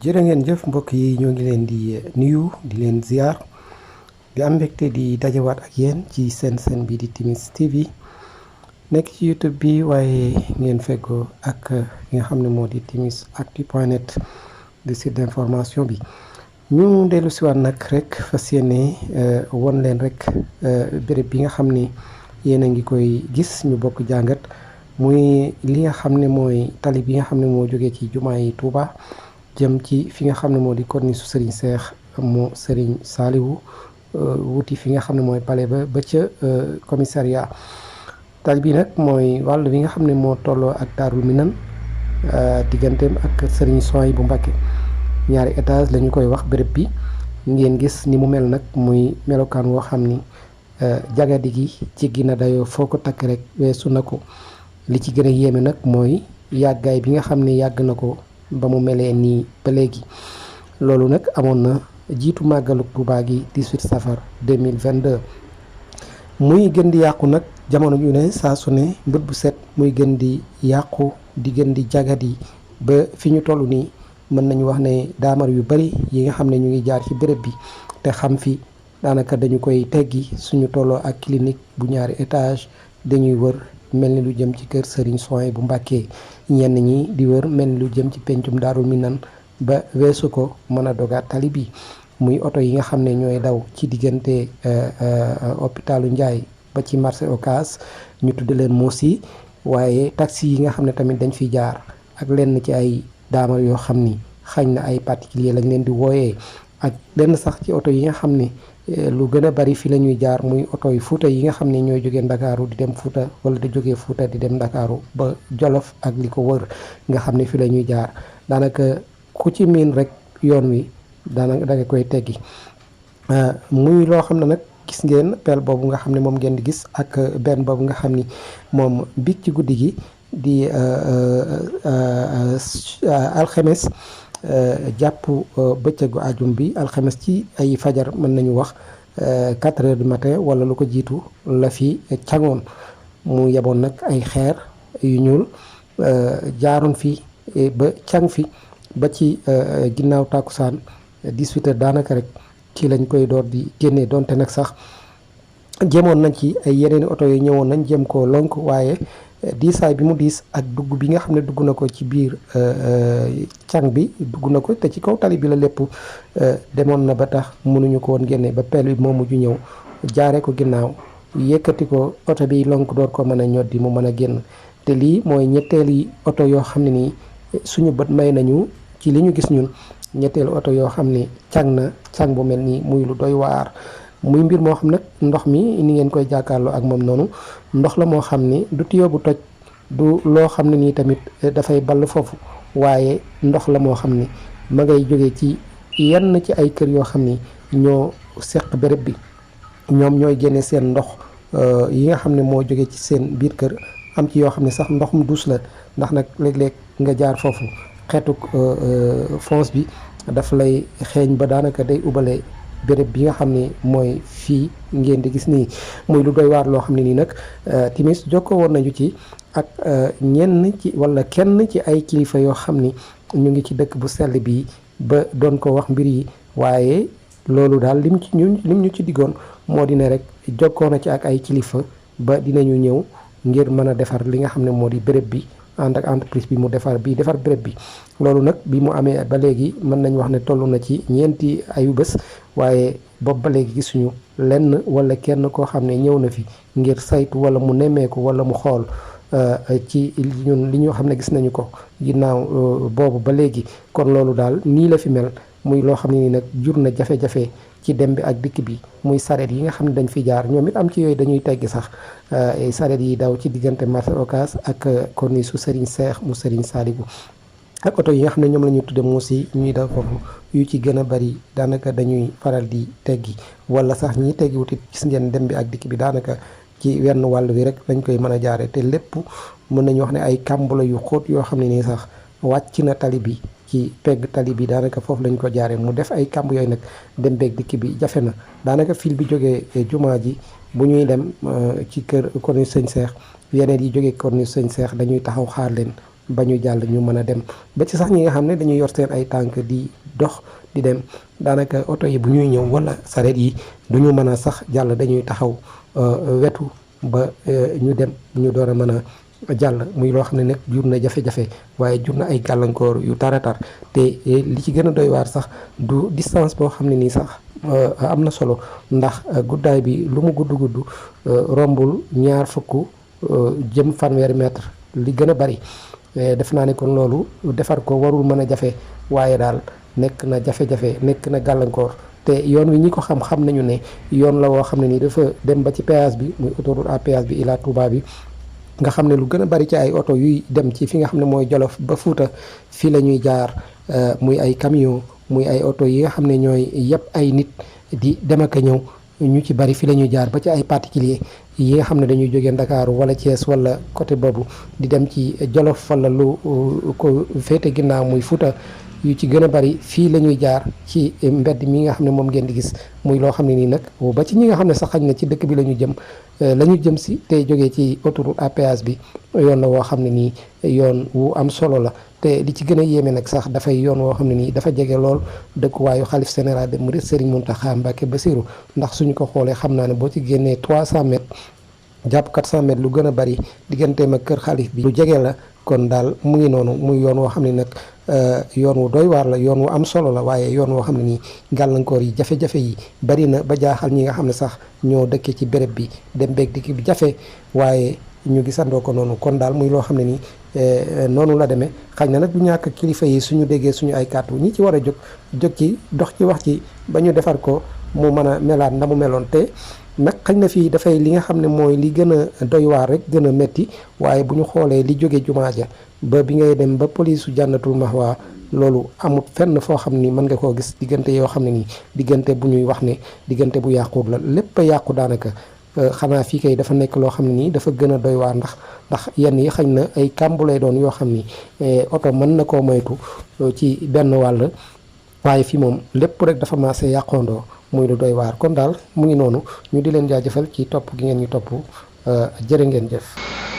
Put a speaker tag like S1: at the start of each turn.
S1: jërë ngeen jëf mbokk yi ñoo ngi leen di nuyu di leen ziar di am mbégte di dajawaat ak yéen ci seen bi di Timis TV nekk ci YouTube bi waaye ngeen feggoo ak ki nga xam ne moo di timisactu.net di site d'information bi ñu dellu siwaat nag rek fas yéene won leen rek béréb bi nga xam ni yéen a ngi koy gis ñu bokk jàngat muy li nga xam ne mooy tali bi nga xam ne moo jógee ci jumaa yi Touba jëm ci fi nga xam ne moo di corniche su Serigne Cheikh mu Serigne Saliou wuti fi nga xam ne mooy palais ba ca commissariat tali bi nag mooy wàll bi nga xam ne moo tolloo ak Daarul Minan digganteem ak Serigne Souhaïbou Mbacké ñaari étage la ñu koy wax béréb bi ngeen gis ni mu mel nag muy melokaan woo xam ni jagadi gi ci gina dayoo foo ko takk rek weesu na ko li ci gën a yéeme nag mooy yàggaay bi nga xam ne yàgg na ko ba mu melee nii ba léegi loolu nag amoon na jiitu màggalu Tuubaa gi 18 safar 2022 muy gën di yàqu nag jamono ju ne saa su ne bët bu set muy gën di yàqu di gën di jagadi ba fi ñu toll nii mën nañu wax ne daamar yu bari yi nga xam ne ñu ngi jaar ci béréb bi te xam fi daanaka dañu koy teggi suñu tolloo ak clinique bu ñaari étage dañuy wër mel ni lu jëm ci kër Serigne Souhaïbou Mbacké ñenn ñi di wër mel ni lu jëm ci pencum Daarul Minan ba weesu ko mën a dogaat tali bi muy oto yi nga xam ne ñooy daw ci diggante hôpitalu Ndiaye ba ci marché Ocass ñu tudd leen Moussi waaye taxi yi nga xam ne tamit dañ fi jaar ak lenn ci ay daamar yoo xam ni xañ na ay particulier lañ leen di wooyee ak lenn sax ci oto yi nga xam ne lu gën a bari fi la ñuy jaar muy oto yi Fuuta yi nga xam ne ñooy jógee Ndakaaru di dem Fuuta wala di jógee Fuuta di dem Ndakaaru ba Jolof ak li ko wër nga xam ne fi la ñuy jaar daanaka ku ci miin rek yoon wi daanaka da nga koy teggi muy loo xam ne nag gis ngeen pelle boobu nga xam ne moom ngeen di gis ak benn boobu nga xam ni moom biig ci guddi gi di alxemes jàpp bëccëgu ajum bi alxames ci ay fajar mën nañu wax 4 heures du matin wala lu ko jiitu la fi cangoon mu yeboon nag ay xeer yu ñuul jaaroon fi ba càng fi ba ci ginnaaw tàkkusaan 18 heures daanaka rek ci lañ koy door di génnee donte nag sax jéemoon nañ ci ay yeneeni oto yi ñëwoon nañ jëm koo lonk waaye diisaay bi mu diis ak dugg bi nga xam ne dugg na ko ci biir càng bi dugg na ko te ci kaw tali bi la lépp demoon na ba tax mënuñu ko woon génne ba pelle bi moo mujj ñëw jaare ko ginnaaw yëkkati ko oto bi lonk door ko mën a ñoddi mu mën a génn te lii mooy ñetteeli oto yoo xam ne nii suñu bët may nañu ci li ñu gis ñun ñetteelu oto yoo xam ne càng na càng bu mel nii muy lu doy waar muy mbir moo xam nag ndox mi ni ngeen koy jàkkaarloo ak moom noonu ndox la moo xam ni du tuyau bu toj du loo xam ne nii tamit dafay ball foofu waaye ndox la moo xam ni ma ngay jóge ci yenn ci ay kër yoo xam ni ñoo seq béréb bi ñoom ñooy génne seen ndox yi nga xam ne moo jóge ci seen biir kër am ci yoo xam ne sax ndoxum duus la ndax nag léeg-léeg nga jaar foofu xeetuk fonce bi daf lay xeeñ ba daanaka day ubale béréb bi nga xam ne mooy fii ngeen di gis nii muy lu doy waar loo xam ne nii nag timis jokkoo woon nañu ci ak ñenn ci wala kenn ci ay kilifa yoo xam ni ñu ngi ci dëkk bu sell bi ba doon ko wax mbir yi waaye loolu daal lim ñu ci diggoon moo di ne rek jokkoo na ci ak ay kilifa ba dinañu ñëw ngir mën a defar li nga xam ne moo di béréb bi ànd ak entreprise bi mu defar béréb bi loolu nag bi mu amee ba léegi mën nañ wax ne toll na ci ñeenti ayu bés waaye boobu ba léegi gisuñu lenn wala kenn koo xam ne ñëw na fi ngir saytu wala mu nemmeeku wala mu xool ci ñun li ñu xam ne gis nañu ko ginnaaw boobu ba léegi kon loolu daal nii la fi mel muy loo xam ne nii nag jur na jafe-jafe ci dem bi ak dikk bi muy sareet yi nga xam ne dañ fi jaar ñoom it am ci yooyu dañuy teggi sax sareet yi daw ci diggante marché Ocass ak corniche su Serigne Cheikh mu Serigne Saliou ak oto yi nga xam ne ñoom la ñuy tudde Moussi ñuy daw foofu yu ci gën a bari daanaka dañuy faral di teggi wala sax ñi teggi wutit gis ngeen dem bi ak dikk bi daanaka ci wenn wàll wi rek lañ koy mën a jaare te lépp mën nañu wax ne ay kàmbula yu xóot yoo xam ne nii sax wàcc na tali bi ci pegg tali bi daanaka foofu lañ ko jaaree mu def ay kàmb yooyu nag dem beeg dikk bi jafe na daanaka fil bi jógee jumaa ji bu ñuy dem ci kër corniche sëñ Cheikh yeneen yi jógee corniche sëñ Cheikh dañuy taxaw xaar leen ba ñu jàll ñu mën a dem ba ci sax ñi nga xam ne dañuy yor seen ay tànk di dox di dem daanaka oto yi bu ñuy ñëw wala sareet yi du ñu mën a sax jàll dañuy taxaw wetu ba ñu dem ñu door a mën a jàll muy loo xam ne nag jur na jafe-jafe waaye jur na ay gàllankoor yu taratar te li ci gën a doy waar sax du distance boo xam ne nii sax am na solo ndax guddaay bi lu mu gudd rombul ñaar fukk jëm fanweeri mètre li gën a bari def naa ne kon loolu defar ko warul mën a jafe waaye daal nekk na jafe-jafe nekk na gàllankoor te yoon wi ñi ko xam nañu ne yoon la woo xam ne nii dafa dem ba ci péage bi muy autoroute à péage bi Ila Touba bi nga xam ne lu gën a bari ci ay oto yuy dem ci fi nga xam ne mooy Jolof ba Fuuta fii la ñuy jaar muy ay camion muy ay oto yi nga xam ne ñooy yëpp ay nit di dem ak a ñëw ñu ci bari fi la ñuy jaar ba ci ay particulier yi nga xam ne dañuy jógee Ndakaaru wala Thiès wala côté boobu di dem ci Jolof wala lu ko féete ginnaaw muy Fuuta yu ci gën a bari fii la ñuy jaar ci mbedd mi nga xam ne moom ngeen di gis muy loo xam ne nii nag ba ci ñi nga xam ne sax xañ na ci dëkk bi la ñu jëm la ñu jëm si te jógee ci autoroute à péage bi yoon la woo xam ne nii yoon wu am solo la te li ci gën a yéeme nag sax dafay yoon woo xam ne nii dafa jege lool dëkkuwaayu xalif général des mourides Serigne Mountakha Mbacké Bassirou ndax suñu ko xoolee xam naa ne boo ci génnee 300 mètres jàpp 400 mètres lu gën a bari digganteem ak kër xalif bi lu jege la kon daal mu ngi noonu muy yoon woo xam ne nag yoon wu doy waar la yoon wu am solo la waaye yoon woo xam ne nii gàllankoor yi jafe-jafe yi bari na ba jaaxal ñi nga xam ne sax ñoo dëkkee ci béréb bi dem beeg dikk bi jafe waaye ñu gisandoo ko noonu kon daal muy loo xam ne nii noonu la demee xañ na nag du ñàkk kilifa yi suñu déggee suñu ay kàddu ñi ci war a jóg ci dox ci wax ci ba ñu defar ko mu mën a melaat na mu meloon te nag xañ na fii dafay li nga xam ne mooy li gën a doy waar rek gën a metti waaye bu ñu xoolee li jóge jumaa ja ba bi ngay dem ba police su Jannatul Mahwa loolu amut fenn foo xam ni mën nga koo gis diggante yoo xam ne nii diggante bu ñuy wax ne diggante bu yàquut la lépp a yàqu daanaka xanaa fii kay dafa nekk loo xam ne nii dafa gën a doy waar ndax yenn yi xañ na ay kàmbu lay doon yoo xam ni oto mën na koo moytu ci benn wàll waaye fii moom lépp rek dafa maase yàqoondoo muy lu doy waar kon daal mu ngi noonu ñu di leen jaajëfal ci topp gi ngeen ñu topp jërë ngeen jëf.